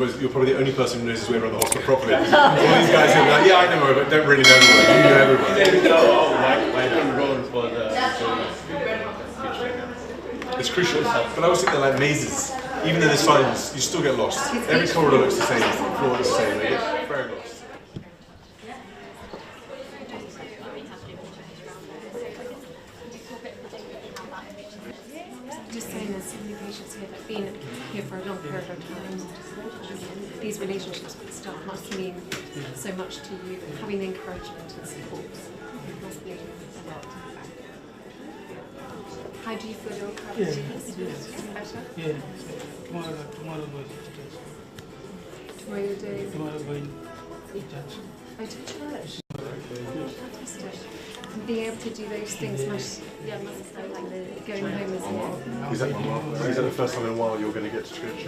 you're probably the only person who knows his way around the hospital properly. All these guys are like, yeah, I know her, but don't really know everyone. You know everyone. It's crucial, but I always think they're like mazes. Even though there's signs, you still get lost. Every corridor looks the same, the floor looks the same, they get very lost. Just saying, there's so many patients here that have been here for a long period of time. These relationships with staff must mean so much to you. Having the encouragement and support must mean a lot. How do you feel your recovery? Better? Yeah. Tomorrow Tomorrow you're doing? Tomorrow going to church. Go to church? Fantastic. And being able to do those things must feel like going home as well. Is that the first time in a while you're going to get to church?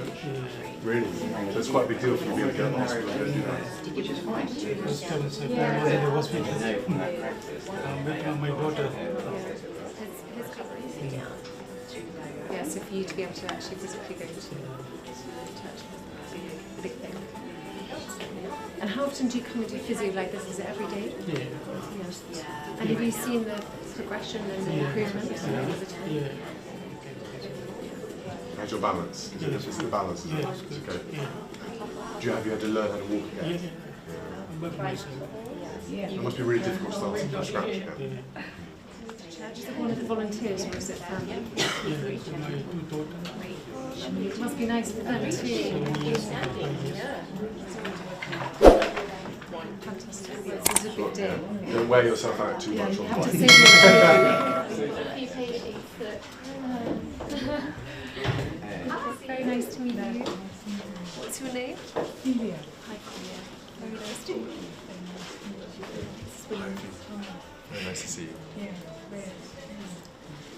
Really? So it's quite a big deal for you to be able to go to the hospital and go do that. I was in the hospital. With my daughter. His covering. Yeah, so for you to be able to actually physically go to church is a big thing. And how often do you come and do physio like this? Is it every day? Yeah. Yes. And have you seen the progression and the improvement over time? Yeah. How's your balance? Is the balance? Is it? Yeah. It's okay. Yeah. Have you had to learn how to walk again? Yeah. But myself. It must be really difficult starting from scratch again. Yeah. Is it one of the volunteers or is it family? Yeah. So my two daughters. It must be nice for them too. Fantastic. This is a big deal. Don't wear yourself out too much You on have to flight. save Very nice to meet you. What's your name? Camilla. Hi, Camilla. Very nice to meet you. Very nice to see you. Yeah, yes.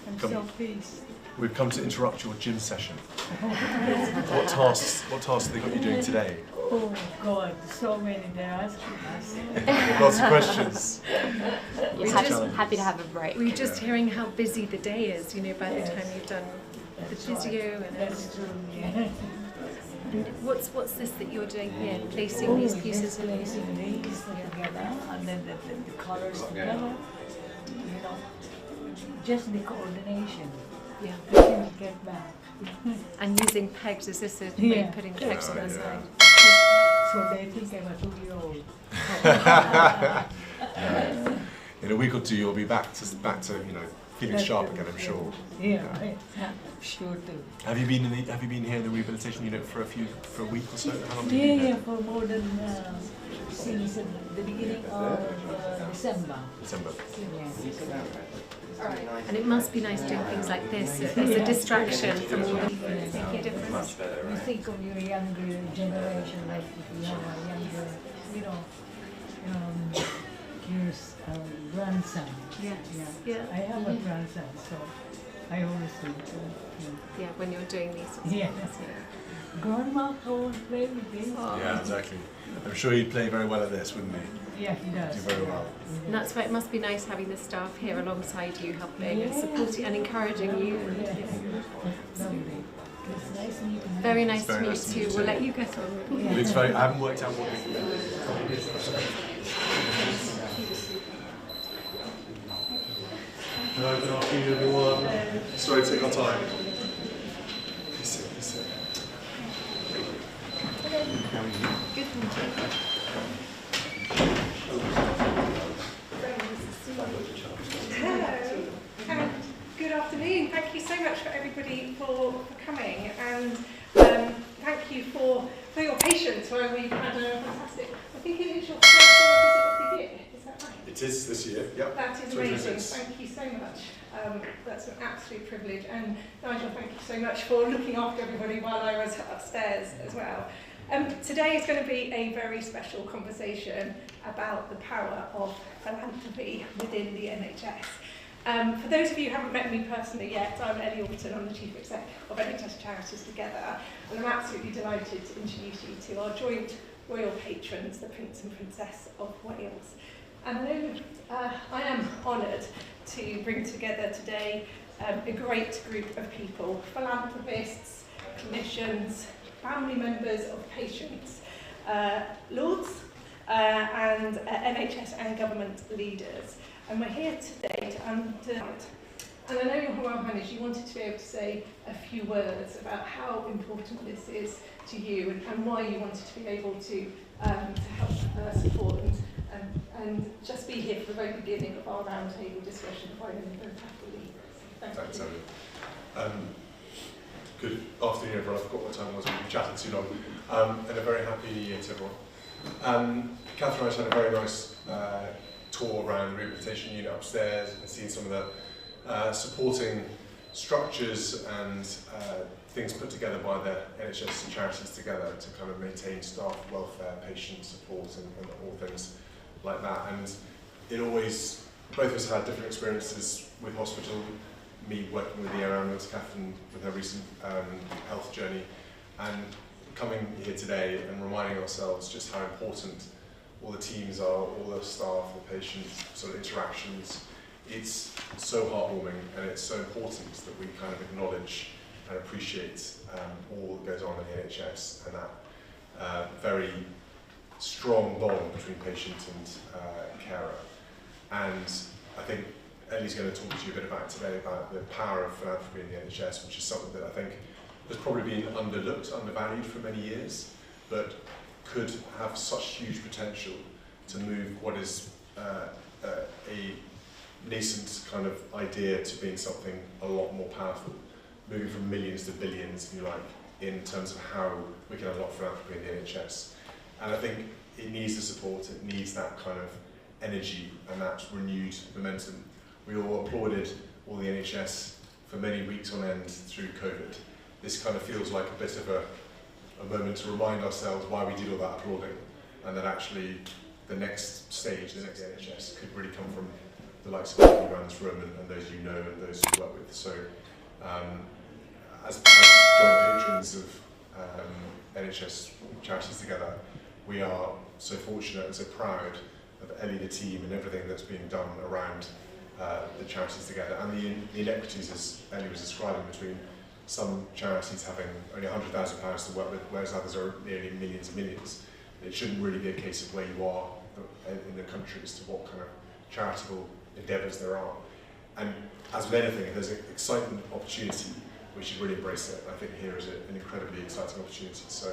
I'm Come. so pleased. We've come to interrupt your gym session. What tasks have they got you doing today? Oh God, so many they're asking us. Lots of questions. We're just happy to have a break. We're just hearing how busy the day is, you know, by the time you've done the physio and That's true, yeah. And what's this that you're doing here? Placing these pieces in placing these together and then the colors together. You know, just the coordination. Yeah. You can get back. And using pegs, is this a way Yeah. of putting pegs on the side? So they think I'm a 2-year-old. In a week or two, you'll be back to feeling sharp again. I'm sure. Yeah, sure too. Have you been here in the rehabilitation unit for a week or so? How long have you Yeah, been yeah, there? for more than since the beginning of December. December. Yeah. And it must be nice doing things like this as a distraction from all the making a difference. You think of your younger generation, like if you have a younger, you know, your grandson. Yes. Yeah. I have a grandson, so I always think, Yeah, when you're doing these. yeah. Grandma always play with this. Yeah, exactly. I'm sure he'd play very well at this, wouldn't he? Yeah, he does. Do very well. And that's why it must be nice having the staff here alongside you, helping and supporting and encouraging you. And, Yes. Lovely. It's nice meeting you. very nice to Very meet nice to meet you. you We'll too. let you get on. Yeah. It's very. I haven't worked out what. Hello, good afternoon, everyone. Sorry to take our time. Please sit. Good Hello, and good afternoon. Thank you so much for everybody for coming, and thank you for your patience where we've had a fantastic, I think it is your first visit of the year, is that right? It is this year. Yep. That is amazing. 2026. Thank you so much. That's an absolute privilege. And Nigel, thank you so much for looking after everybody while I was upstairs as well. Today is going to be a very special conversation about the power of philanthropy within the NHS. For those of you who haven't met me personally yet, I'm Ellie Alton, I'm the Chief Exec of NHS Charities Together, and I'm absolutely delighted to introduce you to our joint royal patrons, the Prince and Princess of Wales. And I am honoured to bring together today a great group of people, philanthropists, clinicians, family members of patients, lords, and NHS and government leaders. And we're here today to understand. And I know, Your Royal Highness, you wanted to be able to say a few words about how important this is to you and why you wanted to be able to help support and just be here for the very beginning of our roundtable discussion before I even have to leave. Thanks, Ellie. Good afternoon, everyone. I forgot what time it was. We've been chatting too long. And a very happy New Year to everyone. Catherine and I had a very nice tour around the rehabilitation unit upstairs and seen some of the supporting structures and things put together by the NHS and charities together to kind of maintain staff welfare, patient support and all things like that. And it always, both of us had different experiences with hospital, me working with the air ambulance, Catherine with her recent health journey, and coming here today and reminding ourselves just how important all the teams are, all the staff, the patient sort of interactions. It's so heartwarming and it's so important that we kind of acknowledge and appreciate all that goes on in the NHS and that very strong bond between patient and carer. And I think Ellie's going to talk to you a bit about today about the power of philanthropy in the NHS, which is something that I think has probably been underlooked, undervalued for many years, but could have such huge potential to move what is a nascent kind of idea to being something a lot more powerful, moving from millions to billions, if you like, in terms of how we can unlock philanthropy in the NHS. And I think it needs the support, it needs that kind of energy and that renewed momentum. We all applauded all the NHS for many weeks on end through COVID. This kind of feels like a bit of a moment to remind ourselves why we did all that applauding, and that actually the next stage, the next NHS, could really come from the likes of people around this room and those you know and those you work with. So as joint patrons of NHS charities together, we are so fortunate and so proud of Ellie, the team, and everything that's being done around the charities together, and the inequities, as Ellie was describing, between some charities having only £100,000 to work with, whereas others are nearly millions and millions. It shouldn't really be a case of where you are in the country as to what kind of charitable endeavours there are. And as with anything, if there's an excitement opportunity, we should really embrace it. I think here is an incredibly exciting opportunity. So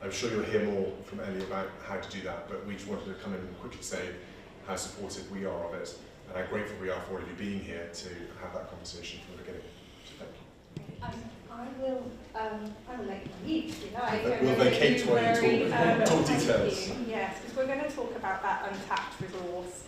I'm sure you'll hear more from Ellie about how to do that, but we just wanted to come in and quickly say how supportive we are of it, and how grateful we are for all of you being here to have that conversation from the beginning. So thank you. I will let you leave, if you like. We'll vacate while you talk details. Yes, because we're going to talk about that untapped resource.